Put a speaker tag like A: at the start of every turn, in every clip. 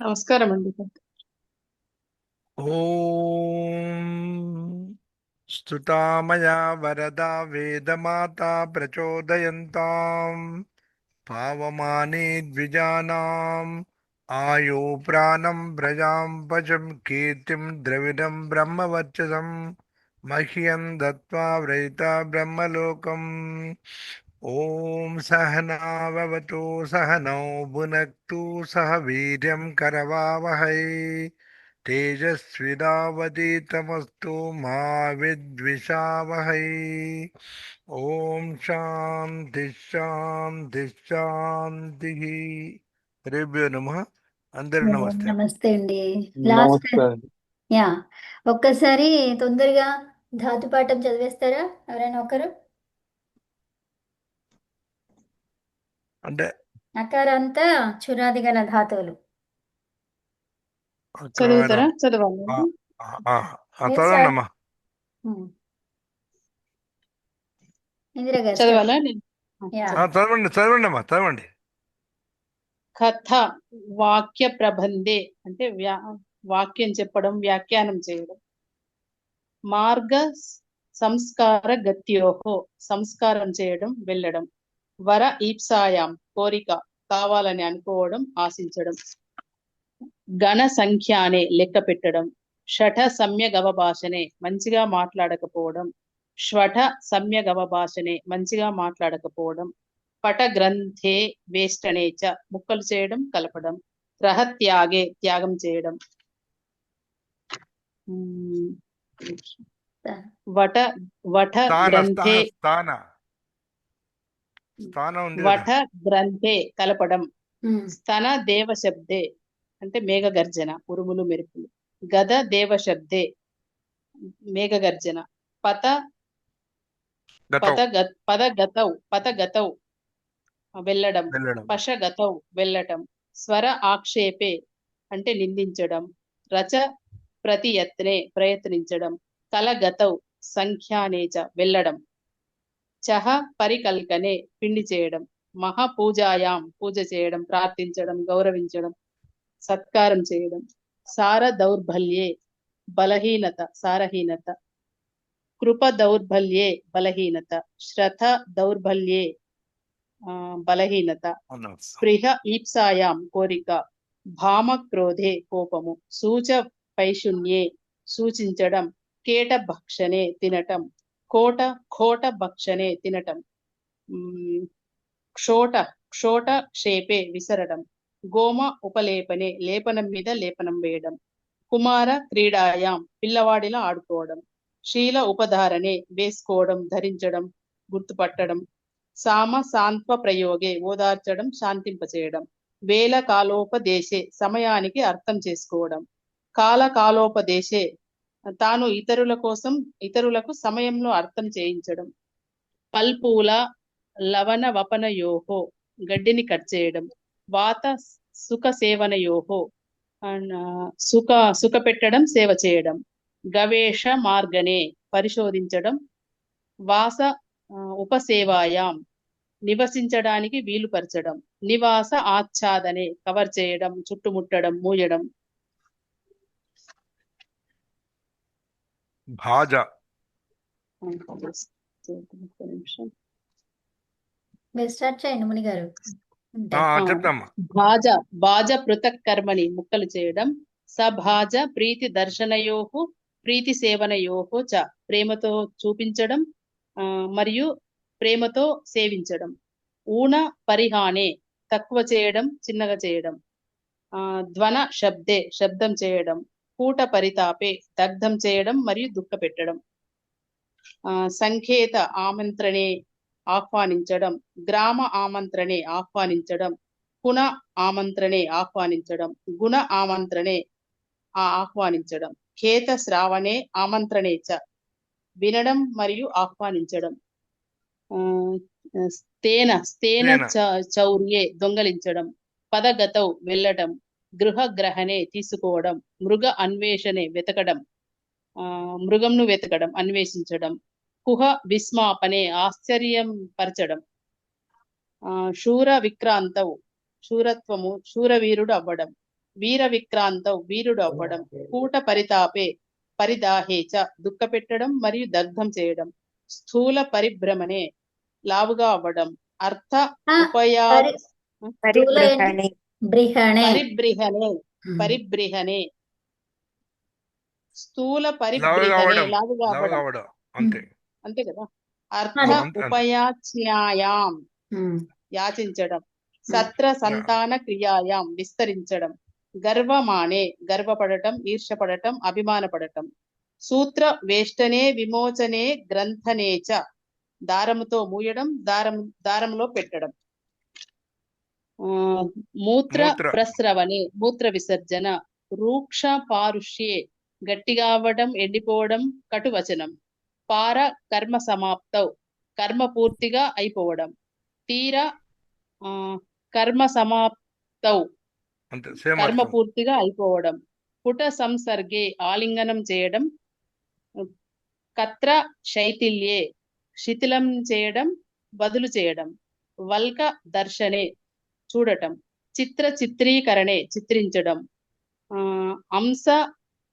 A: నమస్కారం అండి.
B: ఓం స్తుతామయా వరదా వేదమాతా ప్రచోదయంతాం పావమానే ద్విజానాం ఆయో ప్రాణం ప్రజాం పశం కీర్తిం ద్రవిడం బ్రహ్మవర్చసం మహ్యం దత్వా వ్రయిత బ్రహ్మలోకం. ఓం సహనావవతు సహనౌ భునక్తు సహ వీర్యం కరవావహై తేజస్వినావదీతమస్తు మా విద్విషావహై. ఓం శాంతి శాంతి శాంతి. హరిభ్యో నమః. అందరూ నమస్తే.
C: నమస్తే అండి. లాస్ట్
D: నమస్కారం.
C: యా ఒక్కసారి తొందరగా ధాతు పాఠం చదివేస్తారా ఎవరైనా ఒకరు?
B: అంటే
C: నకారాంత చురాదిగల ధాతువులు
A: చదువుతారా?
B: అకారం.
A: చదవాలి.
B: ఆ, ఆ, ఆ,
C: మీరు
B: చదవండి
C: స్టార్ట్.
B: అమ్మా.
C: ఇందిరా గారు స్టార్ట్.
A: చదవాలా నేను?
C: యా
B: చదవండి చదవండి అమ్మా చదవండి.
A: కథ వాక్య ప్రబంధే అంటే వాక్యం చెప్పడం, వ్యాఖ్యానం చేయడం. మార్గ సంస్కార గత్యోహో సంస్కారం చేయడం, వెళ్ళడం. వర ఈప్సాయాం కోరిక, కావాలని అనుకోవడం, ఆశించడం. గణ సంఖ్యానే లెక్క పెట్టడం. షఠ సమ్యగవ భాషనే మంచిగా మాట్లాడకపోవడం. శ్వఠ సమ్యగవ భాషనే మంచిగా మాట్లాడకపోవడం. పట గ్రంథే వేష్టనే చ ముక్కలు చేయడం, కలపడం. రహత్యాగే త్యాగం చేయడం. ఉమ్, వట వట
B: స్థాన
A: గ్రంథే
B: స్థాన స్థాన స్థానం ఉంది కదా.
A: వట గ్రంథే కలపడం.
C: ఉమ్,
A: స్తన దేవ శబ్దే అంటే మేఘ గర్జన, ఉరుములు మెరుపులు. గద దేవ శబ్దే మేఘ గర్జన. పత
B: గతం.
A: పదగతౌ వెళ్ళడం.
B: వెళ్ళడం.
A: పశగతౌ వెళ్ళటం. స్వర ఆక్షేపే అంటే నిందించడం. రచ ప్రతియత్నే ప్రయత్నించడం. కలగతౌ సంఖ్యానేచ వెళ్ళడం. చహ పరికల్కనే పిండి చేయడం. మహాపూజాయాం పూజ చేయడం, ప్రార్థించడం, గౌరవించడం, సత్కారం చేయడం. సార దౌర్బల్యే బలహీనత, సారహీనత. కృప దౌర్బల్యే బలహీనత. శ్రథ దౌర్బల్యే బలహీనత.
B: అన్నాడు.
A: స్పృహ ఈప్సాయాం కోరిక. భామ క్రోధే కోపము. సూచ పైశూన్యే సూచించడం. కేట భక్షణే తినటం. కోట ఖోట భక్షణే తినటం. క్షోట క్షోట క్షేపే విసరడం. గోమ ఉపలేపనే లేపనం మీద లేపనం వేయడం. కుమార క్రీడాయాం పిల్లవాడిలా ఆడుకోవడం. శీల ఉపధారణే వేసుకోవడం, ధరించడం, గుర్తుపట్టడం. సామ సాంత్వ ప్రయోగే ఓదార్చడం, శాంతింపచేయడం. వేల కాలోపదేశే సమయానికి అర్థం చేసుకోవడం. కాల కాలోపదేశే తాను ఇతరులకు సమయంలో అర్థం చేయించడం. పల్పూల లవణ వపనయోహో గడ్డిని కట్ చేయడం. వాత సుఖ సేవనయోహో సుఖ సుఖ పెట్టడం, సేవ చేయడం. గవేష మార్గనే పరిశోధించడం. వాస ఉపసేవాయాం నివసించడానికి వీలుపరచడం. నివాస ఆచ్ఛాదనే కవర్ చేయడం, చుట్టుముట్టడం, మూయడం.
B: భాజ.
A: ఒక్క నిమిషం.
C: మీరు స్టార్ట్ చేయండి ముని గారు.
B: చెప్తామ్మా.
A: భాజ భాజ పృథక్ కర్మని ముక్కలు చేయడం. సభాజ ప్రీతి దర్శనయోహు ప్రీతి సేవనయోహు చ ప్రేమతో చూపించడం మరియు ప్రేమతో సేవించడం. ఊన పరిహానే తక్కువ చేయడం, చిన్నగా చేయడం. ధ్వన శబ్దే శబ్దం చేయడం. కూట పరితాపే దగ్ధం చేయడం మరియు దుఃఖ పెట్టడం. సంకేత ఆమంత్రణే ఆహ్వానించడం. గ్రామ ఆమంత్రణే ఆహ్వానించడం. పున ఆమంత్రణే ఆహ్వానించడం. గుణ ఆమంత్రణే ఆహ్వానించడం. ఖేత శ్రావణే ఆమంత్రణే చ వినడం మరియు ఆహ్వానించడం. స్తేన స్తేన చౌర్యే దొంగలించడం. పదగతౌ వెళ్ళడం. గృహగ్రహణే తీసుకోవడం. మృగ అన్వేషణే వెతకడం. మృగంను వెతకడం, అన్వేషించడం. కుహ విస్మాపనే ఆశ్చర్యం పరచడం. శూర విక్రాంతవు శూరత్వము, శూరవీరుడు అవ్వడం. వీర విక్రాంతౌ వీరుడు అవ్వడం, కూట పరితాపే పరిదాహే చ దుఃఖపెట్టడం మరియు దగ్ధం చేయడం, స్థూల పరిభ్రమణే లావుగా అవ్వడం, అర్థ
C: ఆ,
A: ఉపయా
C: పరి స్థూల ఏంటి? బ్రిహణే.
A: పరిబ్రిహనే పరిబ్రిహనే స్థూల
B: లావుగా
A: పరిబ్రిహనే
B: అవ్వడం
A: లావుగా
B: లావుగా
A: అవ్వడం,
B: అవ్వడం అంతే.
A: అంతే కదా. అర్థ
C: అదే.
B: అంతే.
A: ఉపయాచ్యాయాం
C: ఉమ్,
A: యాచించడం, సత్ర సంతాన క్రియాయాం విస్తరించడం, గర్వమానే గర్వపడటం, ఈర్ష్యపడటం, అభిమానపడటం, సూత్ర వేష్టనే విమోచనే గ్రంథనే చ దారముతో మూయడం, దారములో పెట్టడం, ఆ, మూత్ర
B: మూత్ర
A: ప్రస్రవణే మూత్ర విసర్జన, రూక్ష పారుష్యే గట్టిగా అవ్వడం, ఎండిపోవడం, కటువచనం, పార కర్మ సమాప్తౌ కర్మ పూర్తిగా అయిపోవడం, తీర ఆ, కర్మ సమాప్తౌ
B: అంతే సేమ్
A: కర్మ
B: అర్థం.
A: పూర్తిగా అయిపోవడం, పుట సంసర్గే ఆలింగనం చేయడం, కత్ర శైథిల్యే శిథిలం చేయడం, బదులు చేయడం, వల్క దర్శనే చూడటం, చిత్ర చిత్రీకరణే చిత్రించడం, ఆ, అంశ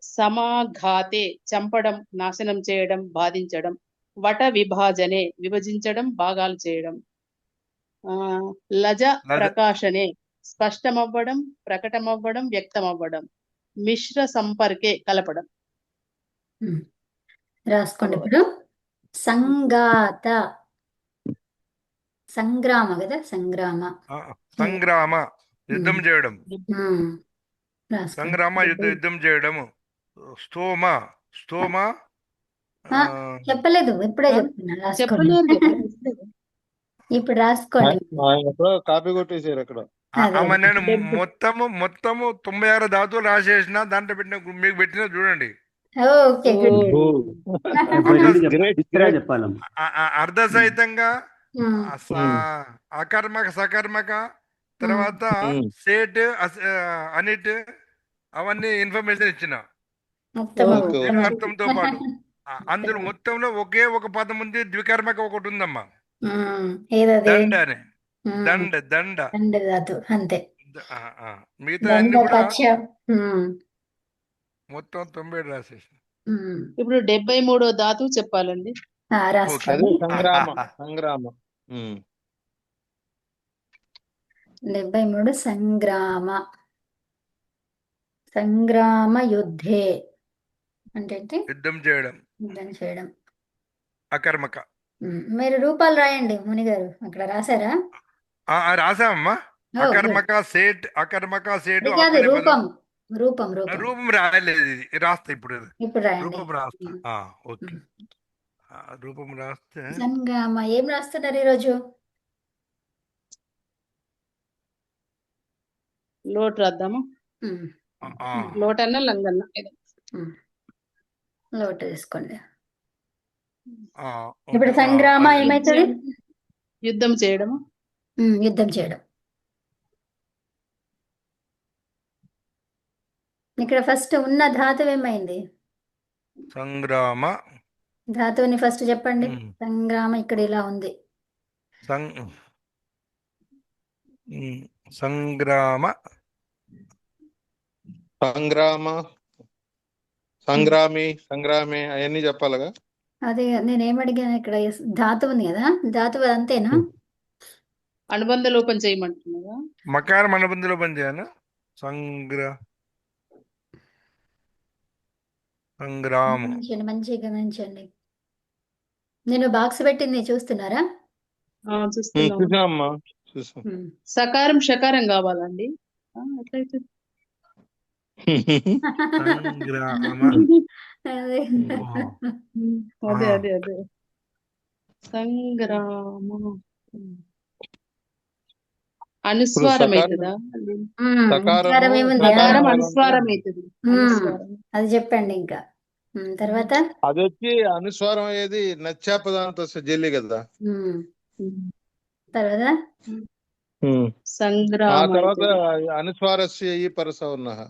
A: సమాఘాతే చంపడం, నాశనం చేయడం, బాధించడం, వట విభాజనే విభజించడం, భాగాలు చేయడం, ఆ, లజ
B: లజ
A: ప్రకాశనే స్పష్టమవ్వడం, ప్రకటమవ్వడం, వ్యక్తమవ్వడం, మిశ్ర సంపర్కే కలపడం.
C: ఉమ్. రాసుకోండి ఇప్పుడు. సంగాత, సంగ్రామ కదా, సంగ్రామ.
B: సంగ్రామ యుద్ధం చేయడం,
C: ఉమ్, రాసుకోండి.
B: సంగ్రామ యుద్ధం చేయడము, స్తోమ స్తోమ
C: ఆ, చెప్పలేదు, ఇప్పుడే
A: ఆ?
C: చెప్తున్నా, రాసుకోండి.
A: చెప్పలేరు కదా.
C: ఇప్పుడు రాసుకోండి.
D: ఆయన ఎప్పుడో కాపీ కొట్టేసారు అక్కడ.
C: అదే
B: అమ్మ నేను
A: డెబ్బై.
B: మొత్తము 96 ధాతువులు రాసేసిన దాంట్లో పెట్టిన మీకు పెట్టిన చూడండి.
C: Okay, good.
D: ఓ.
E: ఇప్పుడే చెప్పాలమ్మ.
B: అర్ధ సహితంగా
C: ఉమ్,
B: అకర్మక సకర్మక తర్వాత
D: ఉమ్.
B: సేట్ అనిట్ అవన్నీ ఇన్ఫర్మేషన్ ఇచ్చిన
C: మొత్తం
D: ఓకే,
C: మొత్తం.
D: ఓకే.
B: అర్థంతో పాటు. అందులో మొత్తంలో ఒకే ఒక పదం ఉంది, ద్వికర్మక ఒకటి ఉందమ్మా,
C: ఏదది?
B: దండ అని.
C: ఉమ్,
B: దండ దండ
C: దండ ధాతు అంతే.
B: మిగతా
C: దండ
B: అన్ని కూడా
C: కక్ష. ఉమ్,
B: మొత్తం 97 రాసేసిన.
C: ఉమ్.
A: ఇప్పుడు 73వ ధాతువు చెప్పాలండి.
D: అదే
C: రాసుకోండి.
D: సంగ్రామ. సంగ్రామ. ఉమ్.
C: 73 సంగ్రామ. సంగ్రామ యుద్ధే అంటే ఏంటి?
B: యుద్ధం చేయడం
C: యుద్ధం చేయడం.
B: అకర్మక.
C: మీరు రూపాలు రాయండి ముని గారు, అక్కడ రాశారా?
B: రాసామమ్మా.
C: ఓ,
B: అకర్మక సేట్ అకర్మక సేటు
C: అది కాదు,
B: ఆత్మనేపదం.
C: రూపం. రూపం రూపం
B: రూపం రాయలేదు, ఇది రాస్తా ఇప్పుడు.
C: ఇప్పుడు రాయండి.
B: రూపం రాస్తా. ఓకే. రూపం రాస్తే
C: సంగ్రామ ఏం రాస్తున్నారు ఈరోజు?
A: లోటు రాద్దాము.
C: ఉమ్,
A: లోటన్నా లంగన్నా ఏదో.
C: లోటు తీసుకోండి.
B: ఓకే.
C: ఇప్పుడు సంగ్రామ ఏమైతుంది?
A: యుద్ధం చేయడము.
C: యుద్ధం చేయడం. ఇక్కడ ఫస్ట్ ఉన్న ధాతువు ఏమైంది?
B: సంగ్రామ.
C: ధాతువుని ఫస్ట్ చెప్పండి. సంగ్రామ ఇక్కడ ఇలా ఉంది.
B: సంగ్రామ
D: సంగ్రామ సంగ్రామి సంగ్రామి అవన్నీ చెప్పాలిగా.
C: అదే నేనేం అడిగాను, ఇక్కడ ధాతువు ఉంది కదా, ధాతువు అంతేనా?
A: అనుబంధ లోపం చేయమంటున్నారా?
B: మకారం అనుబంధంలో పనిచేయాలి. సంగ్రామ
C: మంచిగా గమనించండి. నేను బాక్స్ పెట్టింది చూస్తున్నారా?
A: చూస్తున్నాము.
D: చూసామ్మా, చూసాం.
A: సకారం షకారం కావాలండి. ఎట్లయితే
B: సంగ్రామ.
C: అదే.
A: అదే అదే అదే సంగ్రామ అనుస్వారం అవుతుందా?
D: సకారము
C: ఏముంది?
A: సకారం
D: సకారం
A: అనుస్వారం అవుతుంది.
C: అది చెప్పండి ఇంకా. తర్వాత
D: అది వచ్చి అనుస్వారం అయ్యేది నచ్చాపదాంతో జల్లి కదా.
C: తర్వాత ఆ
A: సంగ్రామ
D: ఆ తర్వాత
A: అవుతుంది.
D: అనుస్వారస్య ఈ పరస ఉన్నః.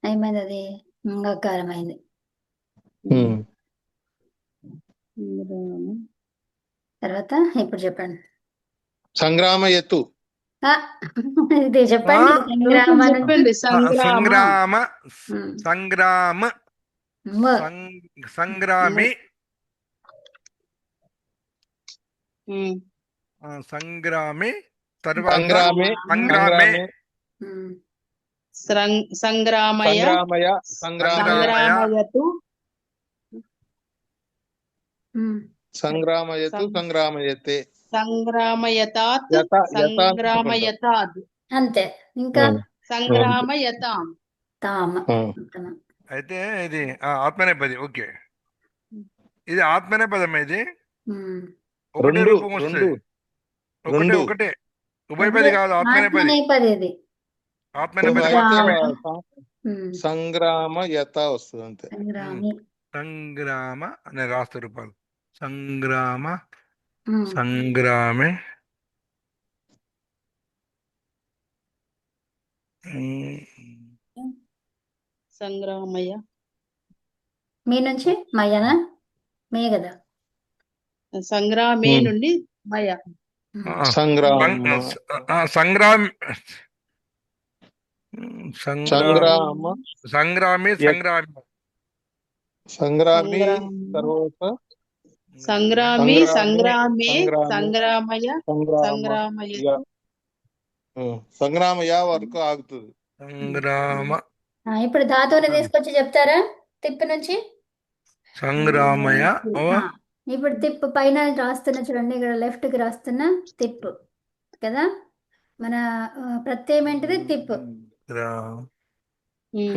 C: ఏమైంది? అది అంగకారం అయింది. తర్వాత ఇప్పుడు చెప్పండి.
D: సంగ్రామ ఎత్తు.
C: ఆ, ఇది చెప్పండి సంగ్రామ నుంచి
A: చెప్పండి. సంగ్రామ.
B: సంగ్రామ
C: ఉమ్,
B: సంగ్రామ
C: మ.
B: సంగ్రామి
A: ఉమ్.
B: సంగ్రామి తర్వాత
D: సంగ్రామే
B: సంగ్రామే
C: ఉమ్,
A: సంగ్రామయ.
D: సంగ్రామయ సంగ్రామయ
A: సంగ్రామయతు.
C: ఉమ్,
D: సంగ్రామయతు సంగ్రామయతే
A: సంగ్రామయతాత్.
D: యత యత అనుకుంటాం.
A: సంగ్రామయతాద్.
C: అంతే. ఇంకా
A: సంగ్రామయతాం.
C: తామ.
B: అయితే ఇది ఆత్మనేపది. ఓకే, ఇది ఆత్మనేపదం. ఇది
C: ఉమ్.
B: ఒకటే
D: రెండు
B: రూపం వస్తుంది. ఒకటే
D: రెండు.
B: ఒకటే ఉభయపది కాదు, ఆత్మనేపది.
C: ఆత్మనేపది ఇది.
B: ఆత్మనేపది
D: అయితే
B: మాత్రమే.
D: సంగ్రామయత వస్తుంది అంతే.
C: సంగ్రామి.
B: సంగ్రామ అనే రాష్ట్ర రూపాలు. సంగ్రామ
C: ఉమ్.
B: సంగ్రామే
A: సంగ్రామయ.
C: మీ నుంచి మయనా మే కదా.
A: సంగ్రామే నుండి మయ.
D: సంగ్రామ
B: సంగ్రామ
D: సంగ్రామ
B: సంగ్రామి సంగ్రామి
D: సంగ్రామి తర్వాత
A: సంగ్రామి
D: సంగ్రామే,
A: సంగ్రామే సంగ్రామయ
D: సంగ్రామ
A: సంగ్రామయ.
D: సంగ్రామయ వరకు ఆగుతుంది.
B: సంగ్రామ
C: ఇప్పుడు ధాతువుని తీసుకొచ్చి చెప్తారా తిప్పు నుంచి.
B: సంగ్రామయ
C: ఇప్పుడు తిప్పు పైన రాస్తున్నా చూడండి, ఇక్కడ లెఫ్ట్ కి రాస్తున్నా తిప్పు కదా. మన ప్రత్యయం ఏంటిది? తిప్పు.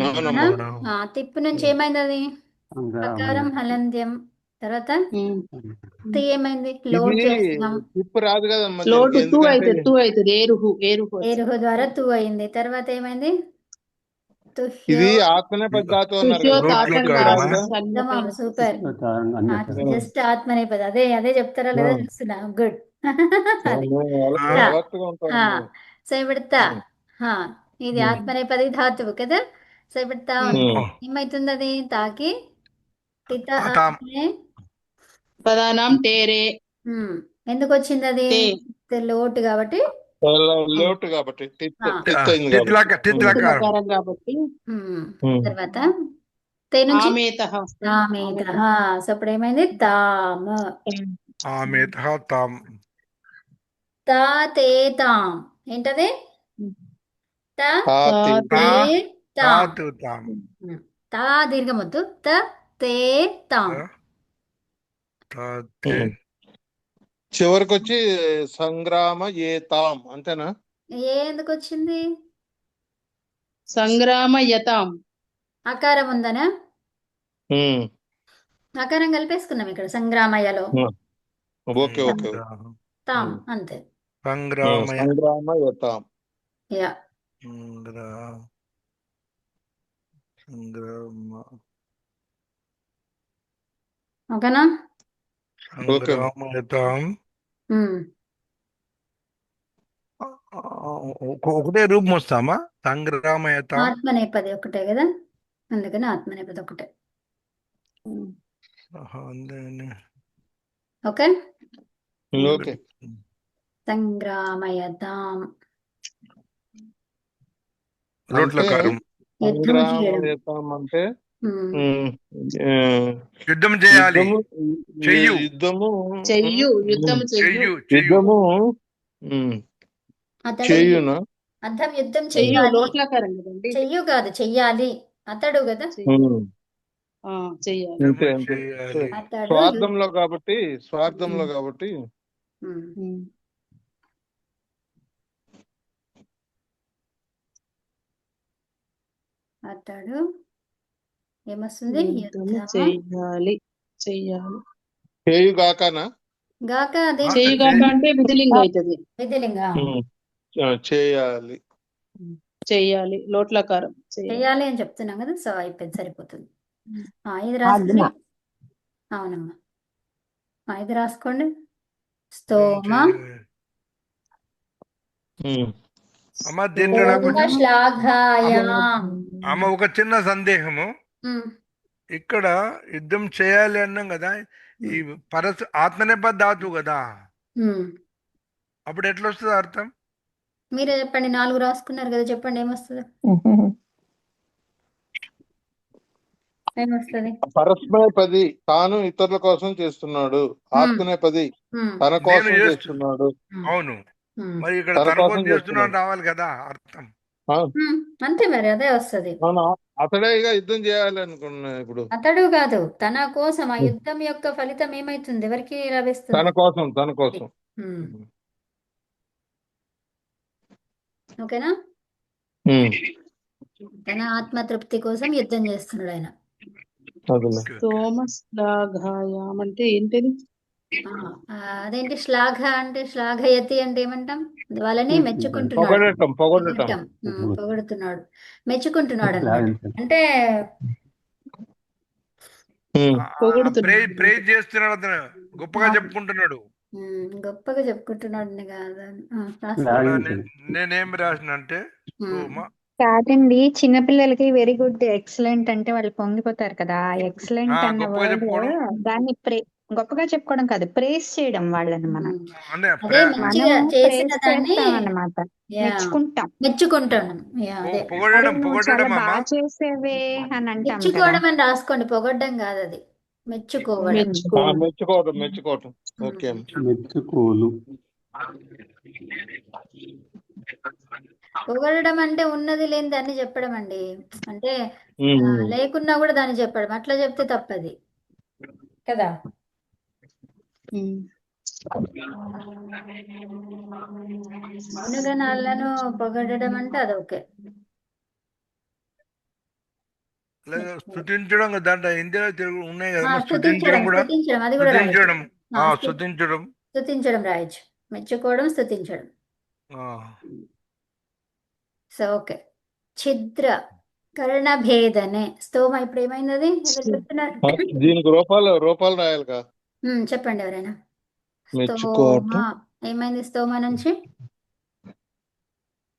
C: అవునా? తిప్పు నుంచి ఏమైంది అది? ప్రకారం హలంద్యం. తర్వాత తి ఏమైంది? లోటు
D: ఇది
C: చేస్తున్నాం.
D: తిప్పు రాదు కదమ్మా
A: లోటు
D: దీనికి.
A: తూ
D: ఎందుకంటే
A: అవుతుంది. తూ అవుతుంది. ఏరుహు ఏరుహు వస్తుంది.
C: ఏరుహు ద్వారా తు అయింది. తర్వాత ఏమైంది? తుహ్యో.
D: ఇది ఆత్మనేపథ ధాతు అన్నారు
A: తుష్యో
D: కదా.
B: లోట్లోకి
A: తాతంగా
B: రాదా?
C: తమాం, సూపర్. జస్ట్ ఆత్మనేపది. అదే చెప్తారా లేదా చూస్తున్నా. గుడ్. అది
D: అలర్ట్ గా ఉంటాం.
C: సో ఇప్పుడు తా. ఇది ఆత్మనేపది ధాతువు కదా. సో ఇప్పుడు తా ఉంది. ఏమైతుంది అది? తాకి పిత
B: తాం.
C: అనే.
A: పదానాం టేరే.
C: ఎందుకు వచ్చింది అది? లోటు కాబట్టి.
D: లోటు కాబట్టి
A: తిత్లకారం కాబట్టి.
C: తర్వాత తే నుంచి
A: ఆమేతః వస్తుంది.
C: ఆమేతః. సో అప్పుడు ఏమైంది? తామ.
B: ఆమేతః తాం.
C: తా తే తాం. ఏంటది? తా తే తాం.
B: తాతు తాం.
C: తా దీర్ఘమొద్దు. త తే తాం.
B: తాతే.
D: చివరికి వచ్చి సంగ్రామ ఏతాం అంతేనా?
C: ఎందుకు వచ్చింది?
A: సంగ్రామయతాం.
C: ఆకారం ఉందనా? ఆకారం కలిపేసుకున్నాం ఇక్కడ సంగ్రామయ్యలో.
D: Okay okay.
C: తాం అంతే.
B: సంగ్రామయ
D: సంగ్రామ ఏతాం.
C: యా. ఓకేనా?
B: సంగ్రామయతాం. ఒకటే రూపం వస్తామా? సంగ్రామయతాం.
C: ఆత్మనేపది ఒకటే కదా, అందుకని ఆత్మనేపది ఒకటే. ఓకే.
D: ఓకే.
C: సంగ్రామయతాం.
D: యుద్ధం అంటే
B: యుద్ధం చేయాలి. చెయ్యు.
D: యుద్ధము
A: చెయ్యు. యుద్ధం చెయ్యు.
B: చెయ్యు.
D: చెయ్యునా?
C: అర్థం యుద్ధం
A: చెయ్యు.
C: చెయ్యాలి.
A: లోట్లకారం కదండి.
C: చెయ్యు కాదు, చెయ్యాలి. అతడు కదా.
A: చెయ్యాలి.
D: అంతే అంతే. స్వార్థంలో కాబట్టి
C: అతడు ఏమొస్తుంది?
A: చెయ్యాలి. చెయ్యాలి.
D: చేయుగాకనా?
C: గాక అది
A: చెయ్యుగాక అంటే విధిలింగ అవుతుంది.
C: విధిలింగ.
D: చేయాలి.
A: చెయ్యాలి. లోట్లకారం.
C: చెయ్యాలి అని చెప్తున్నాం కదా. సో అయిపోయింది, సరిపోతుంది. ఇది రాసుకోండి. అవునమ్మా, ఇది రాసుకోండి. స్తోమ. శ్లాఘాయాం.
B: అమ్మ ఒక చిన్న సందేహము. ఇక్కడ యుద్ధం చేయాలి అన్నాం కదా, ఈ ఆత్మనేపథ ధాతువు కదా, అప్పుడు ఎట్లా వస్తుంది అర్థం?
C: మీరే చెప్పండి, 4 రాసుకున్నారు కదా, చెప్పండి ఏమొస్తుంది. ఏమొస్తుంది?
D: పరస్మయపది తాను ఇతరుల కోసం చేస్తున్నాడు.
C: ఉమ్,
D: ఆత్మనేపది
C: ఉమ్,
D: తన
B: నేను
D: కోసం
B: చేస్తు
D: చేస్తున్నాడు.
C: ఉమ్,
B: అవును,
C: ఉమ్,
B: మరి ఇక్కడ
D: తన
B: తన
D: కోసం
B: కోసం చేస్తున్నాను
D: చేస్తున్నాడు.
B: రావాలి కదా అర్థం.
D: ఆ,
C: అంతే మరి, అదే వస్తుంది.
D: అవునా? అతడేగా యుద్ధం చేయాలి అనుకున్నా ఇప్పుడు.
C: అతడు కాదు, తన కోసం. ఆ యుద్ధం యొక్క ఫలితం ఏమైతుంది, ఎవరికి
D: తన
C: లభిస్తుంది?
D: కోసం, తన కోసం.
C: ఉమ్, ఓకేనా?
D: ఉమ్,
C: తన ఆత్మతృప్తి కోసం యుద్ధం చేస్తున్నాడు ఆయన.
D: అదేలే.
B: Okay, okay.
A: స్తోమశ్లాఘాయాం అంటే ఏంటిది?
C: ఆ, అదేంటి శ్లాఘ అంటే, శ్లాఘయతి అంటే ఏమంటాం? వాళ్ళని మెచ్చుకుంటున్నాడు.
D: పొగడటం, పొగడటం.
C: పొగడటం. పొగడుతున్నాడు, మెచ్చుకుంటున్నాడు అన్నమాట. అంటే
D: ఉమ్,
A: పొగుడుతున్నాడు.
B: ప్రేజ్ చేస్తున్నాడు అతను, గొప్పగా చెప్పుకుంటున్నాడు.
C: గొప్పగా చెప్పుకుంటున్నాడు కాదు.
B: ఇక్కడ నేనేం రాసిన అంటే సోమ
E: కాదండి, చిన్నపిల్లలకి వెరీ గుడ్, ఎక్సలెంట్ అంటే వాళ్ళు పొంగిపోతారు కదా. ఎక్సలెంట్ అన్న
B: గొప్పగా
E: వర్డ్
B: చెప్పుకోవడం
E: దాన్ని గొప్పగా చెప్పుకోవడం కాదు, ప్రేస్ చేయడం వాళ్ళని మనం.
B: అంటే
C: అదే మంచిగా
E: మనము
C: చేసిన
E: ప్రేస్
C: దాన్ని
E: చేస్తాం అన్నమాట,
C: యా,
E: మెచ్చుకుంటాం.
C: మెచ్చుకుంటాం. యా, అదే
E: అరే
B: పొగడడం
E: నువ్వు చాలా
B: పొగడడం అమ్మా.
E: బాగా చేసేవే అని అంటాం కదా.
C: మెచ్చుకోవడం అని రాసుకోండి, పొగడ్డం కాదు అది, మెచ్చుకోవడం.
A: మెచ్చుకో
D: మెచ్చుకోవటం, మెచ్చుకోవటం. ఓకే అమ్మ.
F: మెచ్చుకోలు.
C: పొగడడం అంటే ఉన్నది లేనిది అన్ని చెప్పడం అండి. అంటే
D: ఉమ్, ఉమ్.
C: లేకున్నా కూడా దాన్ని చెప్పడం, అట్లా చెప్తే తప్పది కదా. గుణగణాలను పొగడడం అంటే అదొకే.
B: లేదా స్తుతించడం కదా, దాంట్లో హిందీలో తెలుగు ఉన్నాయి కదా, స్తుతించడం
C: స్తుతించడం,
B: కూడా.
C: స్తుతించడం అది కూడా రాయొచ్చు.
B: స్తుతించడం స్తుతించడం.
C: స్తుతించడం రాయొచ్చు, మెచ్చుకోవడం, స్తుతించడం.
B: ఆ,
C: సో ఓకే. ఛిద్ర కర్ణభేదనే స్తోమ. ఇప్పుడు ఏమైంది అది? ఎవరు చెప్తున్నారు?
D: దీనికి రూపాలు రాయాలిగా.
C: చెప్పండి ఎవరైనా. స్తోమ
D: మెచ్చుకోవటం.
C: ఏమైంది స్తోమ నుంచి?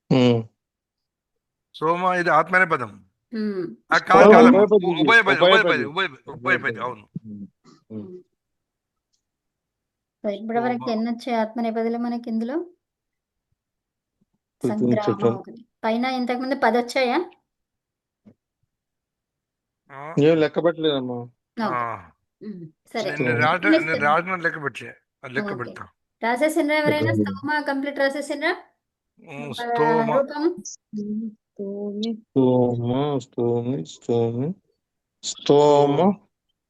D: ఉమ్.
B: సోమ ఇది ఆత్మనే పదం.
C: ఉమ్,
B: కాదు కాదమ్మా,
D: ఉభయపది,
B: ఉభయపది
D: ఉభయపది.
B: ఉభయపది అవును.
C: సో ఇప్పటివరకు ఎన్ని వచ్చాయి ఆత్మనేపథ్యంలో మనకి ఇందులో? సంగ్రామం
D: స్తుతించటం.
C: ఒకటి. పైన ఇంతకుముందు 10 వచ్చాయా?
B: ఆ,
D: ఏం లెక్క పెట్టలేదమ్మా.
B: ఆ.
C: ఓకే. సరే,
B: నేను రాసిన లెక్క పెట్టలే, అది లెక్క
C: ఓకే.
B: పెడతా.
C: రాసేసిండ్రా ఎవరైనా? స్తోమ కంప్లీట్ రాసేసిండ్రా?
B: స్తోమ
C: రూపం
A: స్తోమి
D: స్తోమ, స్తోమి, స్తోమి, స్తోమ,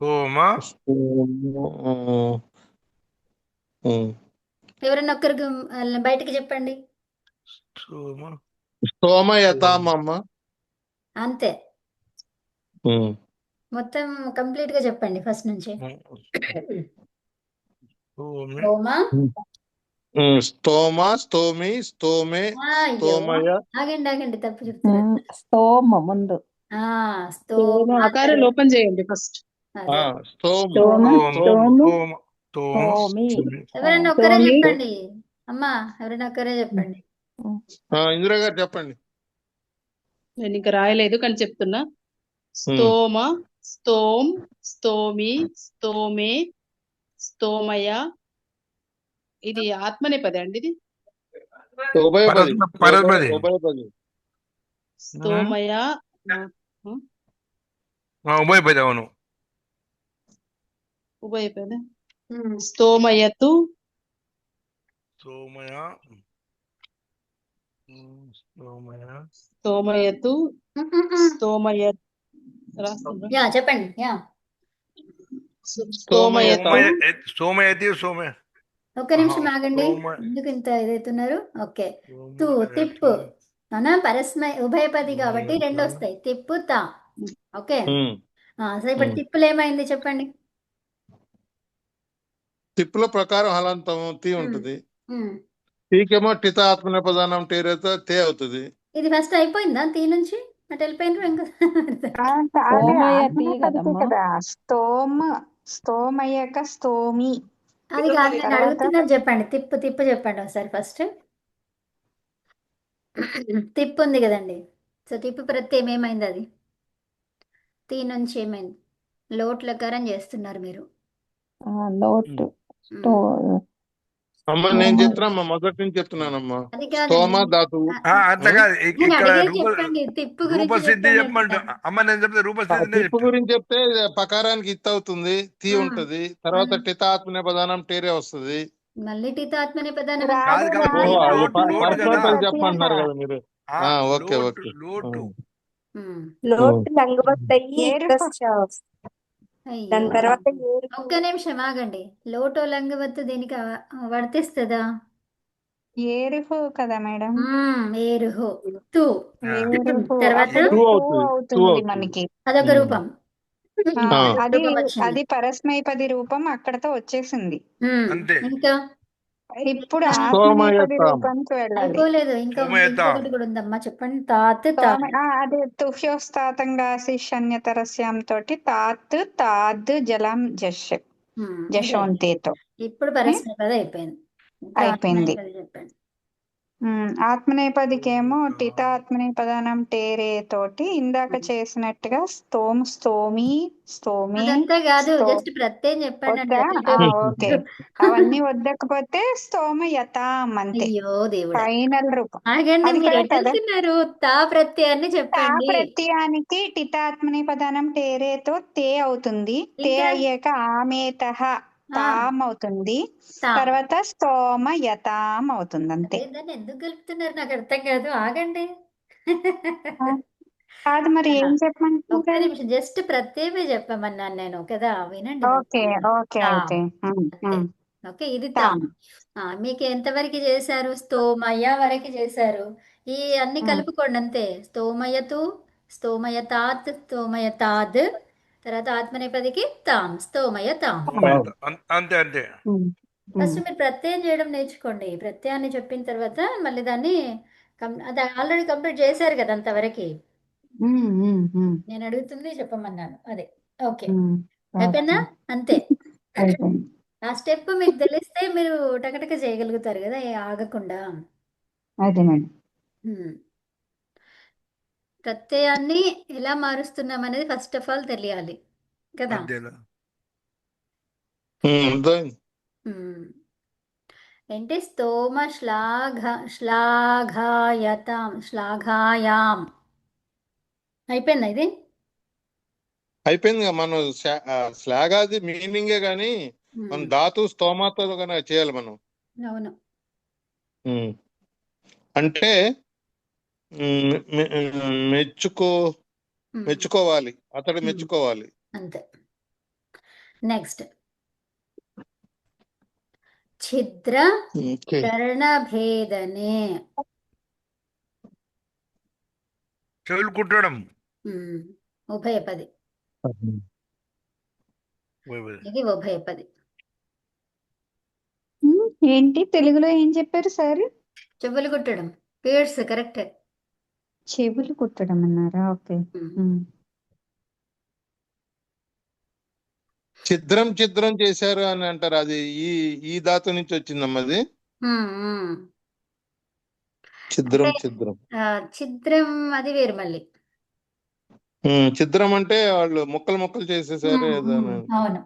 B: సోమ
D: స్తోమ.
C: ఎవరైనా ఒక్కరికి బయటికి చెప్పండి.
B: సోమ
D: స్తోమయతామమ్మ.
C: అంతే, మొత్తం కంప్లీట్ గా చెప్పండి ఫస్ట్ నుంచి.
B: సోమి
C: స్తోమ.
D: స్తోమ, స్తోమి, స్తోమే,
C: అయ్యో,
D: స్తోమయ.
C: ఆగండి తప్పు చెప్తున్నారు.
E: స్తోమ ముందు.
C: స్తోమ.
A: ఆకార లోపం చేయండి ఫస్ట్.
C: అదే.
D: స్తోమ,
E: స్తోమ, స్తోము,
B: సోమి
E: స్తోమి.
C: ఎవరైనా ఒక్కరే
E: స్తోమి.
C: చెప్పండి అమ్మా, ఎవరైనా ఒక్కరే చెప్పండి.
D: ఇందిరా గారు చెప్పండి.
A: నేను ఇంకా రాయలేదు కానీ చెప్తున్నా. స్తోమ, స్తోమ్, స్తోమి, స్తోమే, స్తోమయ. ఇది ఆత్మనేపదే అండి ఇది.
D: ఉభయపది,
B: పరస్పది.
D: ఉభయపది.
A: స్తోమయ
B: ఉభయపది అవును.
A: ఉభయపద. స్తోమయతు
B: సోమయ సోమయ
A: స్తోమయతు స్తోమయ రాస్తుండ్రా?
C: యా చెప్పండి. యా,
A: స్తోమయతు
B: సోమయతి సోమయ.
C: ఒక్క నిమిషం ఆగండి, ఎందుకు ఇంత ఇదవుతున్నారు? ఓకే. తు తిప్పు అవునా, ఉభయపది కాబట్టి 2 వస్తాయి, తిప్పు తా. ఓకే. సో ఇప్పుడు తిప్పులు ఏమైంది చెప్పండి.
D: తిప్పుల ప్రకారం హలంతం తీ ఉంటుంది.
C: ఉమ్.
D: తీకేమో టిత ఆత్మనే ప్రధానం టీరేత తే అవుతుంది.
C: ఇది ఫస్ట్ అయిపోయిందా తీ నుంచి? అటు వెళ్ళిపోయినారు ఇంకా.
E: కదా స్తోమ, స్తోమయక స్తోమి.
C: అది కాదు, నేను
E: తర్వాత
C: అడుగుతున్నాను, చెప్పండి. తిప్పు చెప్పండి ఒకసారి ఫస్ట్. తిప్పు ఉంది కదండి, సో తిప్పు ప్రత్యయం ఏమైంది? అది తీ నుంచి ఏమైంది? లోట్లకారం చేస్తున్నారు మీరు.
E: లోటు,
D: అమ్మ నేను చెప్తున్నా మొదటి నుంచి చెప్తున్నానమ్మా.
C: అది
D: స్తోమ
C: కాదండి.
D: ధాతువు.
B: అట్లా కాదు
C: నేను
B: ఇక్కడ
C: అడిగేది చెప్పండి. తిప్పు గురించి
B: రూపసిద్ధి
C: చెప్పండి
B: చెప్పమంటూ
C: అంటున్నాను.
B: అమ్మ నేను చెప్తే రూపసిద్ధినే
D: తిప్పు
B: చెప్తా.
D: గురించి చెప్తే పకారానికి ఇత్ అవుతుంది, తీ ఉంటది. తర్వాత టిత ఆత్మనే ప్రధానం టేరే వస్తుంది.
C: మళ్ళీ టీత ఆత్మనే ప్రధానం
B: కాదు కాదు
D: ఓహో అది
B: లోటు
D: ఫస్ట్
B: కదా.
D: చెప్పమంటున్నారు కదా మీరు. ఓకే
B: లోటు
D: ఓకే.
B: లోటు
F: లోటు లంగవత్ అయ్యి
E: ఏరుపు.
C: అయ్యో
F: దాని తర్వాత ఏరుపు.
C: ఒక్క నిమిషం ఆగండి. లోటో లంగవత్తు దీనికి వర్తిస్తుందా?
E: ఏరుహు కదా మేడం.
C: ఏరుహు తు
E: ఏరుహు
C: తర్వాత
E: అప్పుడు
D: టూ
E: టూ
D: అవుతుంది. టూ
E: అవుతుంది
D: అవుతుంది.
E: మనకి.
C: అదొక రూపం.
E: అది
C: రూపం వచ్చింది.
E: అది పరస్మైపది రూపం అక్కడతో వచ్చేసింది.
B: అంతే.
C: ఇంకా
E: ఇప్పుడు ఆత్మనేపది
D: స్తోమయతాం.
E: రూపానికి వెళ్ళాలి.
C: అయిపోలేదు. ఇంకా
B: స్తోమయతాం.
C: ఇంకొకటి కూడా ఉందమ్మా, చెప్పండి. తాత్
E: అదే తుహ్యోస్తాతంగాసి శన్యతరస్యాం తోటి తాత్ తాద్ జలం జశోంతేతో
C: ఇప్పుడు పరస్మైపది అయిపోయింది. ఇంకా
E: అయిపోయింది.
C: ఆత్మనేపది చెప్పండి.
E: ఆత్మనేపదికేమో టిత ఆత్మనేపదానం టేరే తోటి ఇందాక చేసినట్టుగా స్తోమి
C: అదంతా కాదు,
E: స్తో
C: జస్ట్ ప్రత్యయం చెప్పండి అంటే
E: వద్దా? ఓకే. అవన్నీ వద్దకపోతే స్తోమయతాం అంతే
C: అయ్యో దేవుడా,
E: ఫైనల్ రూపం.
C: ఆగండి.
E: అది
C: మీరు
E: కూడా
C: ఎటు
E: కదా.
C: వెళ్తున్నారు? తా ప్రత్యయాన్ని
E: తా
C: చెప్పండి.
E: ప్రత్యయానికి టితాత్మనేపదానం టేరేతో తే అవుతుంది. తే
C: ఇంకా
E: అయ్యాక ఆమేతః తాం అవుతుంది.
C: తాం.
E: తర్వాత స్తోమయతాం అవుతుంది అంతే.
C: అదే దాన్ని ఎందుకు కలుపుతున్నారు నాకు అర్థం కాదు. ఆగండి.
E: కాదు మరి ఏం
C: ఒక్క
E: చెప్పమంటున్నారు?
C: నిమిషం, జస్ట్ ప్రత్యయమే చెప్పమన్నాను నేను కదా, వినండి.
E: ఓకే ఓకే
C: తాం
E: అయితే
C: అంతే. ఓకే, ఇది
E: తాం.
C: తాం. మీకు ఎంతవరకు చేశారు? స్తోమయ వరకు చేశారు. ఈ అన్ని కలుపుకోండి అంతే. స్తోమయతు, స్తోమయతాత్, స్తోమయతాద్, తర్వాత ఆత్మనేపదికి తాం, స్తోమయతాం.
B: అంతే అంతే.
C: ఫస్ట్ మీరు ప్రత్యయం చేయడం నేర్చుకోండి. ప్రత్యయాన్ని చెప్పిన తర్వాత మళ్ళీ దాన్ని అది ఆల్రెడీ కంప్లీట్ చేశారు కదా అంతవరకు. నేను అడుగుతుంది చెప్పమన్నాను అదే. ఓకే, అయిపోయిందా? అంతే. ఆ స్టెప్ మీకు తెలిస్తే మీరు టకటక చేయగలుగుతారు కదా ఆగకుండా.
E: అదే మేడం.
C: ప్రత్యయాన్ని ఎలా మారుస్తున్నాం అనేది ఫస్ట్ ఆఫ్ ఆల్ తెలియాలి కదా.
B: అంతేనా.
C: ఏంటి? స్తోమ శ్లాఘాయతాం, శ్లాఘాయాం. అయిపోయిందా ఇది?
D: అయిపోయింది. మనం శ్లాఘాది మీనింగే గాని మనం ధాతు స్తోమాతో చేయాలి మనం.
C: అవును.
D: అంటే మెచ్చుకోవాలి, అతడు మెచ్చుకోవాలి
C: అంతే. నెక్స్ట్ ఛిద్ర కర్ణభేదనే.
B: చెవులు కుట్టడం.
C: ఉభయపది. ఇది ఉభయపది.
E: ఏంటి తెలుగులో ఏం చెప్పారు సార్?
C: చెవులు కుట్టడం. Pairs correct.
E: చెవులు కుట్టడం అన్నారా? ఓకే.
D: ఛిద్రం ఛిద్రం చేశారు అని అంటారు. అది ఈ ఈ ధాతు నుంచి వచ్చిందమ్మా. అది ఛిద్రం ఛిద్రం.
C: ఛిద్రం అది వేరు మళ్ళీ.
D: ఛిద్రం అంటే వాళ్ళు ముక్కలు ముక్కలు చేసేసారు.
C: అవును,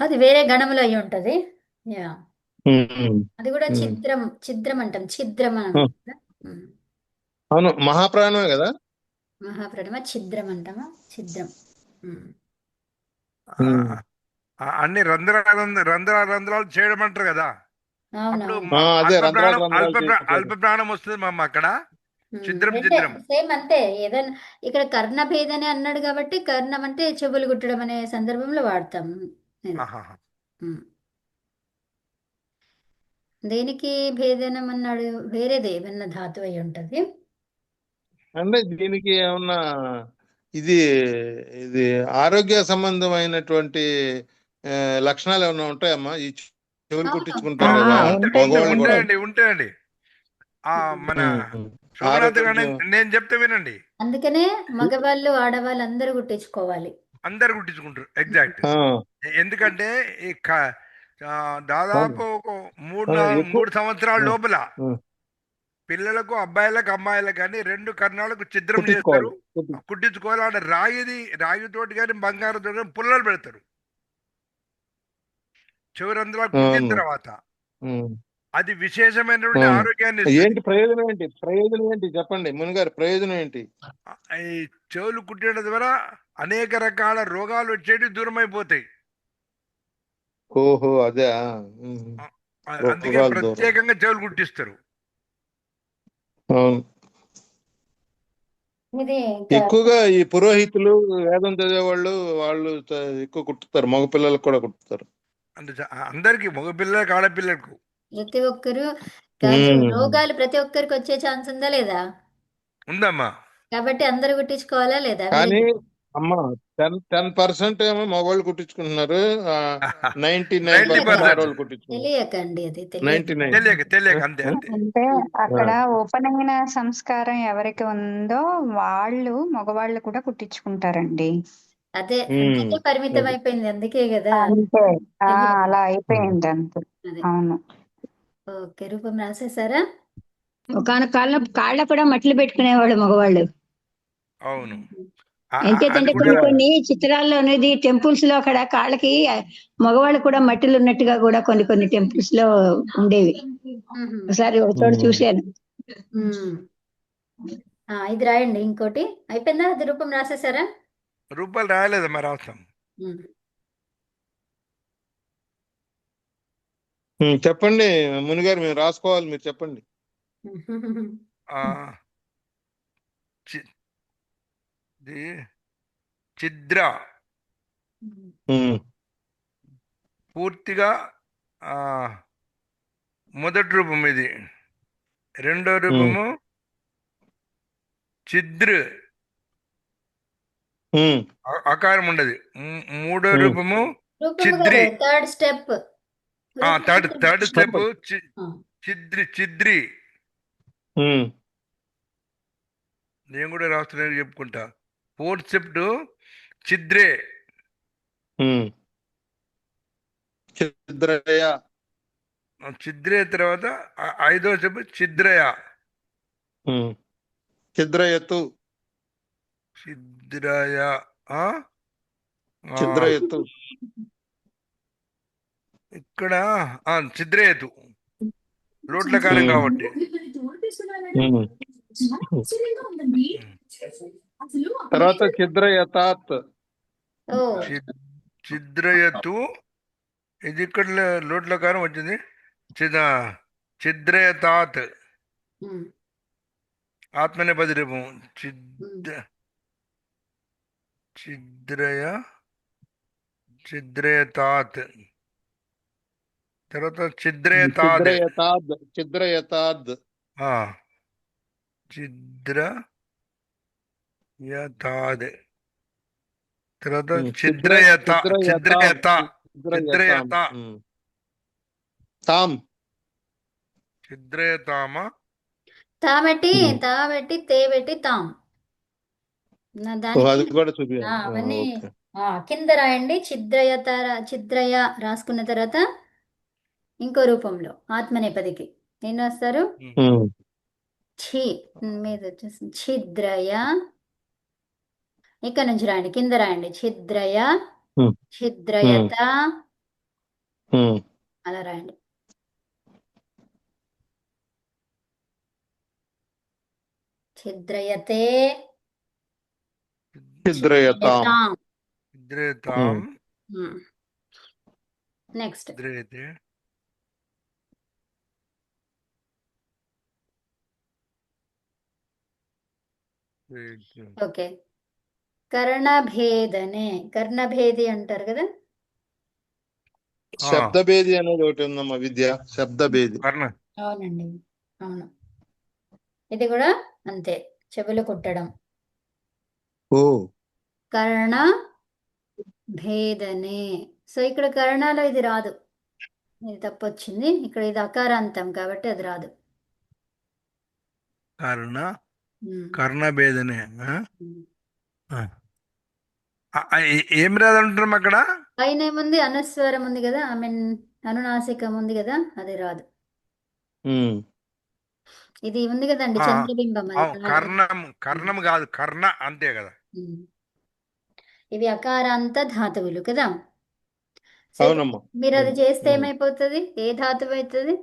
C: అది వేరే గణములు అయి ఉంటది. అది కూడా ఛిద్రం. ఛిద్రం అంటాం. ఛిద్రం అని.
D: అవును, మహాప్రాణమే కదా.
C: మహాప్రాణమ ఛిద్రం అంటామా? ఛిద్రం.
B: అన్ని రంధ్రాలు చేయడం అంటారు కదా. అప్పుడు అల్ప ప్రాణం వస్తుంది మా అక్కడ. ఛిద్రం ఛిద్రం
C: సేమ్ అంతే. ఏదైనా ఇక్కడ కర్ణ భేదనే అన్నాడు కాబట్టి కర్ణం అంటే చెవులు కుట్టడం అనే సందర్భంలో వాడతాం. దేనికి భేదనం అన్నాడు? వేరేది ఏమన్నా ధాతు అయి ఉంటది
D: అంటే దీనికి ఏమన్నా ఇది ఇది ఆరోగ్య సంబంధమైనటువంటి లక్షణాలు ఏమన్నా ఉంటాయమ్మా? ఈ చెవులు కుట్టించుకుంటారు కదా మగవాళ్ళు కూడా.
B: ఉంటాయండి. మన నేను చెప్తే వినండి.
C: అందుకనే మగవాళ్ళు ఆడవాళ్ళు అందరూ కుట్టించుకోవాలి.
B: అందరు కుట్టించుకుంటారు. ఎగ్జాక్ట్. ఎందుకంటే ఈ దాదాపు 3 సంవత్సరాల లోపల పిల్లలకు, అబ్బాయిలకు, అమ్మాయిలకు కానీ 2 కర్ణాలకు ఛిద్రం చేస్తారు, కుట్టించుకోవాలి. ఆడ రాగితోటి కానీ బంగారంతో కానీ పుల్లలు పెడతారు. చివరంధ్రాలు కుట్టిన
D: అవును.
B: తర్వాత
D: ఉమ్.
B: అది విశేషమైనటువంటి
D: అవును.
B: ఆరోగ్యాన్ని ఇస్తుంది.
D: ఏంటి ప్రయోజనం ఏంటి? ప్రయోజనం ఏంటి చెప్పండి మునిగారు, ప్రయోజనం ఏంటి?
B: ఈ చెవులు కుట్టడం ద్వారా అనేక రకాల రోగాలు వచ్చేటి దూరం అయిపోతాయి.
D: ఓహో, అదే.
B: అందుకే
D: రోగాలు దూరం.
B: ప్రత్యేకంగా చెవులు కుట్టిస్తారు.
D: అవును.
C: ఇది ఇంకా
D: ఎక్కువగా ఈ పురోహితులు, వేదం చదివేవాళ్ళు, వాళ్ళు ఎక్కువ కుట్టుతారు. మగ పిల్లలకు కూడా కుట్టుతారు.
B: అంటే అందరికి మగపిల్లలకు ఆడపిల్లలకు
C: ప్రతి ఒక్కరు కాదు,
D: ఉమ్.
C: రోగాలు ప్రతి ఒక్కరికి వచ్చే ఛాన్స్ ఉందా లేదా?
B: ఉందమ్మా.
C: కాబట్టి అందరూ కుట్టించుకోవాలా లేదా?
D: కానీ అమ్మ 10% ఏమో మగవాళ్ళు కుట్టించుకుంటున్నారు, 99%
B: 90%
D: ఆడవాళ్ళు కుట్టించుకుంటున్నారు.
C: తెలియకండి, అది తెలియక
D: 99.
B: తెలియక అంతే అంతే.
E: అంటే అక్కడ ఓపెనైన సంస్కారం ఎవరికి ఉందో వాళ్ళు మగవాళ్ళు కూడా కుట్టించుకుంటారండి.
C: అదే
D: ఉమ్.
C: అందుకే పరిమితం అయిపోయింది, అందుకే కదా.
E: అంతే.
C: తెలియక.
E: అలా అయిపోయింది అంతే.
C: అదే.
E: అవును.
C: ఓకే, రూపం రాసేసారా?
G: ఒకనొక కాళ్ళ కూడా మట్లు పెట్టుకునేవాళ్ళు మగవాళ్ళు.
B: అవును. అది
G: ఎంచేతంటే
B: కూడా
G: కొన్ని కొన్ని చిత్రాల్లో అనేది టెంపుల్స్ లో అక్కడ కాళ్ళకి మగవాళ్ళు కూడా మట్టిలు ఉన్నట్టుగా కూడా కొన్ని కొన్ని టెంపుల్స్ లో ఉండేవి.
C: మ్మ్.
G: ఒకసారి ఒక చోట చూశాను.
C: మ్మ్. ఇది రాయండి ఇంకోటి. అయిపోయిందా? అది రూపం రాసేసారా?
B: రూపాయలు రాయలేదమ్మా, రాస్తాం.
C: మ్మ్.
D: చెప్పండి మునిగారు, మేము రాసుకోవాలి, మీరు చెప్పండి.
B: ఆ, చి- ఛిద్ర
D: ఉమ్.
B: పూర్తిగా ఆ మొదటి రూపం ఇది. రెండో రూపము ఛిద్ర,
D: ఉమ్.
B: ఆకారం ఉండదు. మూడో రూపము
C: రూపం
B: ఛిద్రి.
C: Third step.
B: థర్డ్ స్టెప్ ఛిద్రి.
D: ఉమ్.
B: నేను కూడా రాస్తున్నాను చెప్పుకుంటా. Fourth step ఛిద్రే.
D: ఉమ్. ఛిద్రయ.
B: ఛిద్రే తర్వాత ఐదో స్టెప్ ఛిద్రయ.
D: ఉమ్. ఛిద్రయతు.
B: ఛిద్రయ.
D: ఛిద్రయతు.
B: ఇక్కడ ఛిద్రయతు లోట్ల కారం కాబట్టి.
D: ఉమ్. తర్వాత ఛిద్రయతాత్.
B: ఛిద్రయతు, ఇది ఇక్కడ లోట్ల కారం వచ్చింది. ఛిద్రయతాత్ ఆత్మనేపది రూపం. ఛిద్రయతాత్ తర్వాత ఛిద్రయతాద్.
D: ఛిద్రయతాద్. ఛిద్రయతాద్.
B: ఛిద్రయతాద్ తర్వాత
D: ఛిద్రయత.
B: ఛిద్రయత.
D: తాం.
B: ఛిద్రయతామ.
C: తామెట్టి తే పెట్టి తాం. దానికి
D: అది కూడా చూపించండి.
C: అవన్నీ
D: ఓకే.
C: కింద రాయండి. ఛిద్రయ రాసుకున్న తర్వాత ఇంకో రూపంలో ఆత్మనేపదికి ఏం రాస్తారు? మీద వచ్చేసి ఛిద్రయ. ఇక్కడ నుంచి రాయండి, కింద రాయండి. ఛిద్రయ, ఛిద్రయత, అలా రాయండి. ఛిద్రయతే,
D: ఛిద్రయతాం.
B: ఛిద్రయతాం.
C: నెక్స్ట్
B: ఛిద్రయతే.
C: ఓకే. కర్ణభేదనే, కర్ణభేది అంటారు కదా.
D: శబ్దభేది అనేది ఒకటి ఉందమ్మా విద్య. శబ్దభేది.
C: అవునండి, అవును. ఇది కూడా అంతే, చెవులు కుట్టడం.
D: ఓ.
C: కర్ణ భేదనే. సో ఇక్కడ కర్ణాలో ఇది రాదు, ఇది తప్పొచ్చింది. ఇక్కడ ఇది అకారాంతం కాబట్టి అది రాదు.
B: కర్ణభేదనే. ఏం రాదంటున్నాం అక్కడ?
C: పైన ఏముంది? అనుస్వరం ఉంది కదా, ఐ మీన్ అనునాసికం ఉంది కదా, అది రాదు. ఇది ఉంది కదండి, చంద్రబింబం.
B: కర్ణం కాదు, కర్ణ అంతే కదా.
C: ఇవి అకారాంత ధాతువులు కదా. సో ఇప్పుడు
D: అవునమ్మా.
C: మీరు అది చేస్తే
D: ఉమ్.
C: ఏమైపోతుంది? ఏ ధాతువు అవుతుంది?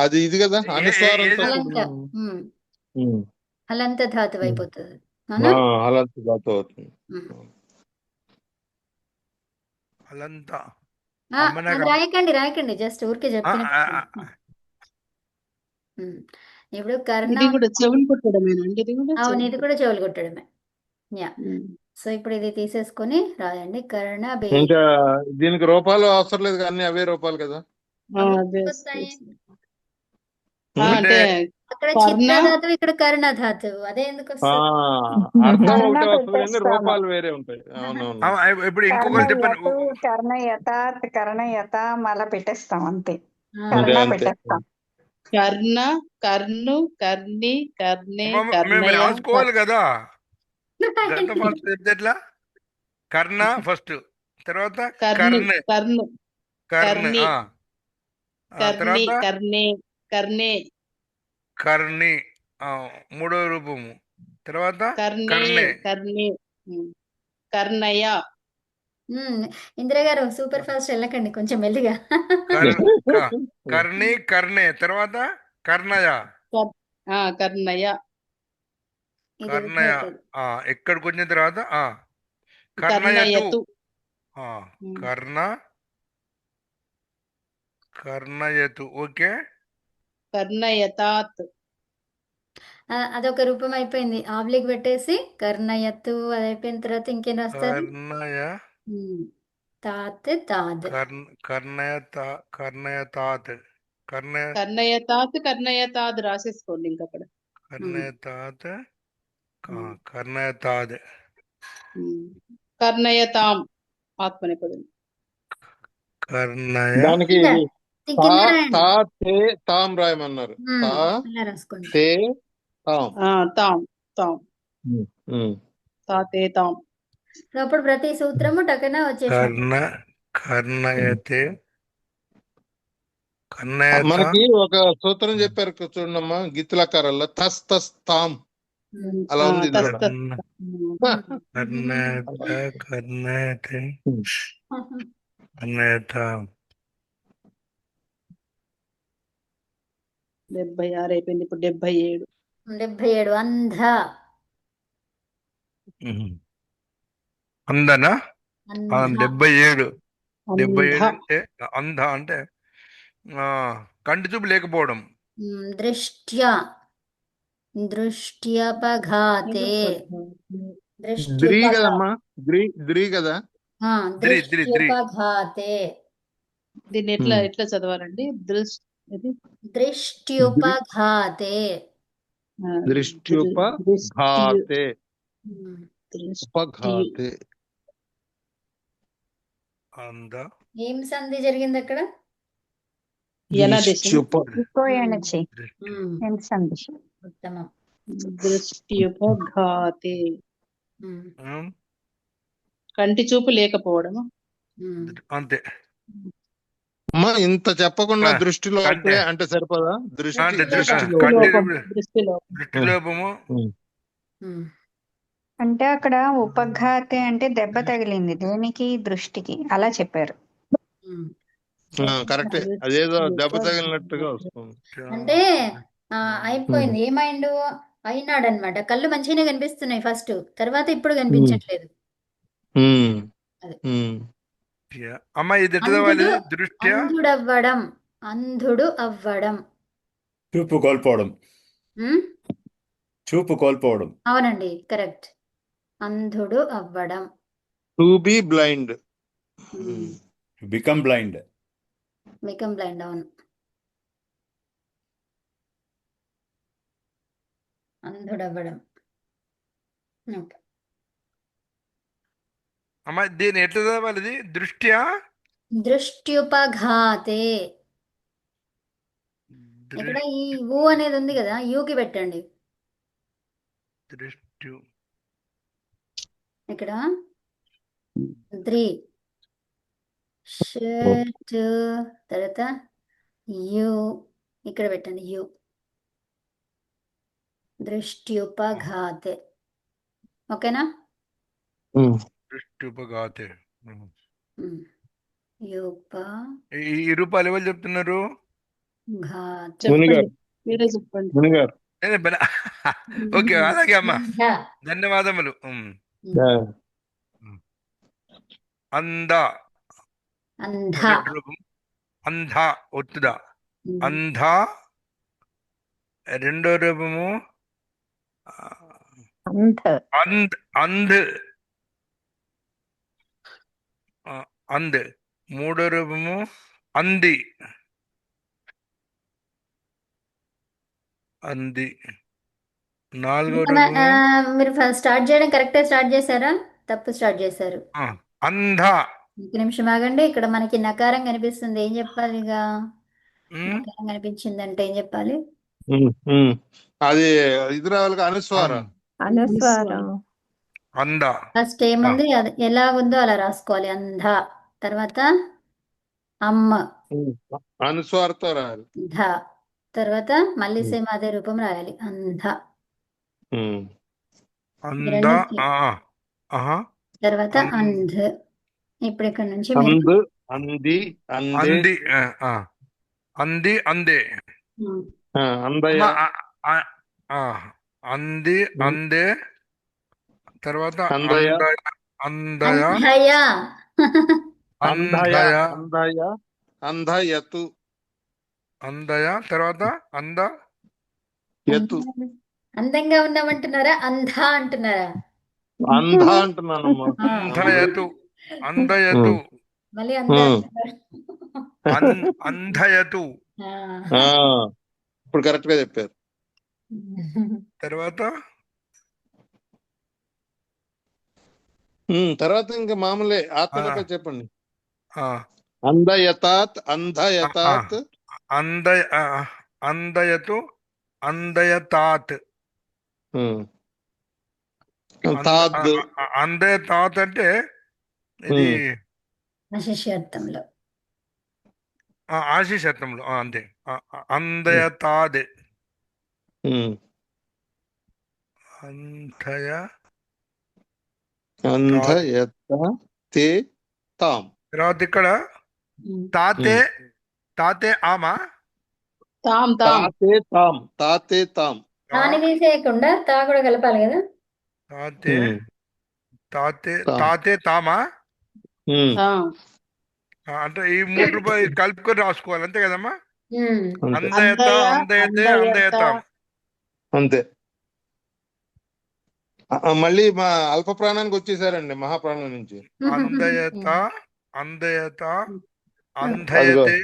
D: అది ఇది కదా అనుస్వారంతో
B: ఏది?
C: హలంత. ఉమ్.
D: ఉమ్.
C: హలంత ధాతువు
D: ఉమ్.
C: అయిపోతుంది, అవునా?
D: హలంత ధాతువు అవుతుంది.
C: ఉమ్.
B: అలంతా
C: అది
B: అమ్మనగా
C: రాయకండి, జస్ట్ ఊరికే చెప్పిన. ఇప్పుడు కర్ణ,
A: ఇది కూడా చెవులు కుట్టడమేనండి, ఇది కూడా
C: అవును,
A: చెవులు
C: ఇది కూడా చెవులు కొట్టడమే. యా.
A: ఉమ్.
C: సో ఇప్పుడు ఇది తీసేసుకొని రాయండి. కర్ణ
D: ఇంకా దీనికి రూపాలు అవసరం లేదు, కానీ అవే రూపాలు కదా.
A: అదే
C: వస్తాయి.
A: అంటే
C: అక్కడ
A: కర్ణ
C: చిత్త ధాతువు, ఇక్కడ కర్ణ ధాతువు, అదే ఎందుకు
D: ఆ
C: వస్తుంది?
D: అర్థం
E: కర్ణ
D: ఒకటే వస్తుంది, కానీ
E: పెట్టేస్తాము.
D: రూపాలు వేరే ఉంటాయి. అవునవును.
B: ఇప్పుడు
E: కర్ణ
B: ఇంకొకటి చెప్పండి.
E: యతు, కర్ణ యథాత్, కర్ణ యథ అలా పెట్టేస్తాం అంతే.
C: ఆ,
D: అంతే
E: కర్ణ
D: అంతే.
E: పెట్టేస్తాం.
A: కర్ణ, కర్ణు, కర్ణి, కర్ణే,
B: మేము
A: కర్ణయ,
B: రాసుకోవాలి కదా. గత ఫస్ట్ ఎట్లా కర్ణ ఫస్ట్, తర్వాత
A: కర్ణు,
B: కర్ణ
A: కర్ణు,
B: కర్ణ
A: కర్ణి, కర్ణి,
B: తర్వాత
A: కర్ణే, కర్ణే,
B: కర్ణి మూడో రూపము, తర్వాత
A: కర్ణే,
B: కర్ణే.
A: కర్ణి, కర్ణయ.
C: ఇందిరా గారు సూపర్ ఫాస్ట్ వెళ్ళకండి, కొంచెం మెల్లిగా.
B: కర్ణి, కర్ణే, తర్వాత కర్ణయ.
A: కర్ణయ.
C: ఇది
B: కర్ణయ
C: ఉభయపది.
B: ఎక్కడికి వచ్చిన తర్వాత
A: కర్ణయతు.
B: కర్ణ కర్ణయతు. ఓకే.
A: కర్ణయతాత్.
C: అదొక రూపం అయిపోయింది. ఆబ్లిక్ పెట్టేసి కర్ణయత్తు, అది అయిపోయిన తర్వాత ఇంకేం రాస్తారు?
B: కర్ణయ
C: తాత్, తాద్.
B: కర్ణయతాత్
A: కర్ణయతాత్, కర్ణయతాద్ రాసేసుకోండి ఇంకా అక్కడ.
B: కర్ణయతాత్ కర్ణయతాద్
A: కర్ణయతాం ఆత్మనేపథం.
B: కర్ణయ
D: దానికి
C: కింద రాయండి.
D: తా తే తాం రాయమన్నారు. తా
C: అలా రాసుకోండి.
D: తే తాం.
A: తాం, తాం,
D: ఉమ్.
A: తాతే తాం.
C: సో అప్పుడు ప్రతి సూత్రము టకన వచ్చేసినట్టు.
B: కర్ణయతే కర్ణయత.
D: మనకి ఒక సూత్రం చెప్పారు చూడమ్మా, గిత్తులకారాల్లో తస్ తస్ తాం అలా ఉంది ఇది కూడా.
B: కర్ణయత కర్ణయతే కర్ణయత.
A: 76 అయిపోయింది, ఇప్పుడు 77.
C: 77 అంధ.
B: అందనా
C: అంధ.
B: 77. 77
A: అంధ.
B: అంటే అంధ అంటే కంటి చూపు లేకపోవడం.
C: దృష్ట్యా, దృష్ట్యపఘాతే.
D: ద్రి కదమ్మా, ద్రి కదా.
C: దృష్ట్యుపఘాతే.
A: దీన్ని ఎట్లా చదవాలండి?
C: దృష్ట్యుపఘాతే.
D: దృష్ట్యుపఘాతే. ఉపఘాతే.
B: అంధ.
C: ఏం సంధి జరిగింది అక్కడ? ఉత్తమం.
A: దృష్ట్యుపఘాతే. కంటి చూపు లేకపోవడము.
B: అంతే.
D: అమ్మా ఇంత చెప్పకుండా దృష్టిలో అంటే సరిపోదా?
B: దృష్టిలోపము.
E: అంటే అక్కడ ఉపఘాతే అంటే దెబ్బ తగిలింది, దేనికి? దృష్టికి, అలా చెప్పారు.
D: కరెక్టే, అదేదో దెబ్బ తగిలినట్టుగా వస్తుంది.
C: అంటే అయిపోయింది. ఏమైండు? అయినాడు అనమాట. కళ్ళు మంచిగానే కనిపిస్తున్నాయి ఫస్ట్, తర్వాత ఇప్పుడు కనిపించట్లేదు. అంధుడవ్వడం, అంధుడు అవ్వడం.
H: చూపు కోల్పోవడం. చూపు కోల్పోవడం.
C: అవునండి, కరెక్ట్. అంధుడు అవ్వడం.
D: To be blind.
H: Become blind.
C: Become blind, అవును. అంధుడవ్వడం. ఓకే.
B: అమ్మా దీన్ని ఎట్లా చదవాలి? ఇది దృష్ట్యా
C: దృష్ట్యుపఘాతే. ఇక్కడ ఈ ఊ అనేది ఉంది కదా, యూకి పెట్టండి. ఇక్కడ ద్రి షట్ తర్వాత యు ఇక్కడ పెట్టండి. యు దృష్ట్యుపఘాతే. ఓకేనా?
B: దృష్ట్యుపఘాతే.
C: యోప
B: ఈ రూపాలు ఎవరు చెప్తున్నారు?
C: ఘాత
A: చెప్పండి, మీరే చెప్పండి.
B: ఓకే, అలాగే అమ్మా, ధన్యవాదములు. అంధ
C: అంధ
B: మొదటి రూపం అంధ ఒత్తుదా. అంధ రెండో రూపము అంధ్ అంధ్ అంధ్. మూడో రూపము అంది అంది. నాలుగో రూపము
C: మీరు స్టార్ట్ చేయడం కరెక్టే స్టార్ట్ చేశారా? తప్పు స్టార్ట్ చేశారు.
B: అంధ.
C: ఒక నిమిషం ఆగండి. ఇక్కడ మనకి నకారం కనిపిస్తుంది, ఏం చెప్పాలి? ఇక నకారం కనిపించిందంటే ఏం చెప్పాలి?
D: అది ఇది రావాలి, అనుస్వారం.
B: అంధ.
C: ఫస్ట్ ఏముంది, అది ఎలా ఉందో అలా రాసుకోవాలి. అంధ, తర్వాత అమ్మ,
D: అనుస్వారతో రాయాలి.
C: ధ, తర్వాత మళ్ళీ సేమ్ అదే రూపం రాయాలి. అంధ.
B: అంధ.
C: తర్వాత అంధ్. ఇప్పుడు ఇక్కడ నుంచి
D: అంధ్, అంది,
B: అంది. అంది అందే.
D: అందయ,
B: అంది అందే. తర్వాత
D: అందయ,
B: అందయ
C: అంధయ
D: అందయ,
B: అందయ
D: అందయ, అందయతు,
B: అందయ. తర్వాత
D: యతు.
C: అందంగా ఉన్నామంటున్నారా, అంధ అంటున్నారా?
D: అంధ అంటున్నానమ్మా.
B: అందయతు. అందయతు.
C: మళ్ళీ అంధ
B: అంధయతు.
D: ఇప్పుడు కరెక్ట్ గా చెప్పారు.
B: తర్వాత
D: తర్వాత ఇంకా మామూలే ఆత్మకథ చెప్పండి.
B: అందయతాత్.
D: అంధయతాత్,
B: అందయతు, అందయతాత్. అందయతాత్ అంటే ఇది
C: శిష్యార్థంలో,
B: ఆశీషత్వంలో అంతే. అందయతాద్.
D: అంధయతే తాం.
B: తర్వాత ఇక్కడ తాతే. తాతే ఆమా.
D: తాతే తాం. తాతే తాం.
C: తాని తీసేయకుండా తా కూడా కలపాలి కదా.
B: తాతే తాతే తాతే తామా. అంటే ఈ 3 రూపాయలు కలుపుకొని రాసుకోవాలి, అంతే కదమ్మా? అందయత, అందయతే, అందయతాం.
D: అంతే. మళ్ళీ మా అల్ప ప్రాణానికి వచ్చేసారండి, మహాప్రాణం నుంచి.
B: అందయత, అందయత, అంధయతే,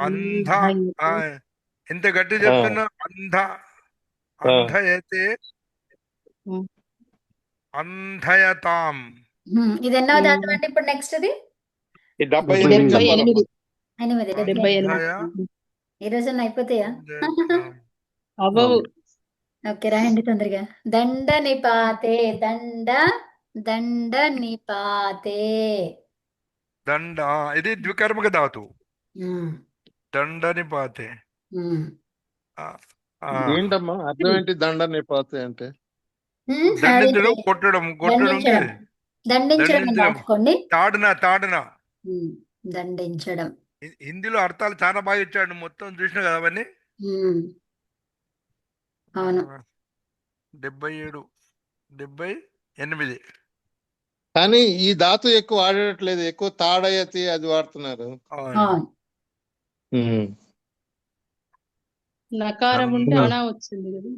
B: అంధ. ఎంత గట్టి చెప్తున్నా, అంధ, అంధయతే, అంధయతాం.
C: ఇది ఎన్నో దాతం అంటే ఇప్పుడు నెక్స్ట్ ఇది
B: 78.
C: 8 ఈ రోజున అయిపోతాయా?
A: అవ్వవు.
C: ఓకే, రాయండి తొందరగా. దండ నిపాతే, దండ దండ నిపాతే.
B: దండ ఇది ద్వికర్మక ధాతు. దండ నిపాతే.
D: ఏంటమ్మా అర్థం ఏంటి దండ నిపాతే అంటే?
B: దండించడం, కొట్టడం. కొట్టడం,
C: దండించడం రాసుకోండి.
B: తాడున. తాడున.
C: దండించడం.
B: హిందీలో అర్థాలు చాలా బాగా ఇచ్చాడు, మొత్తం చూసిన కదా అవన్నీ.
C: అవును.
B: 77, 78.
D: కానీ ఈ ధాతు ఎక్కువ వాడట్లేదు, ఎక్కువ తాడయతి అది వాడుతున్నారు.
A: నకారం ఉంటే అనా వచ్చింది కదా.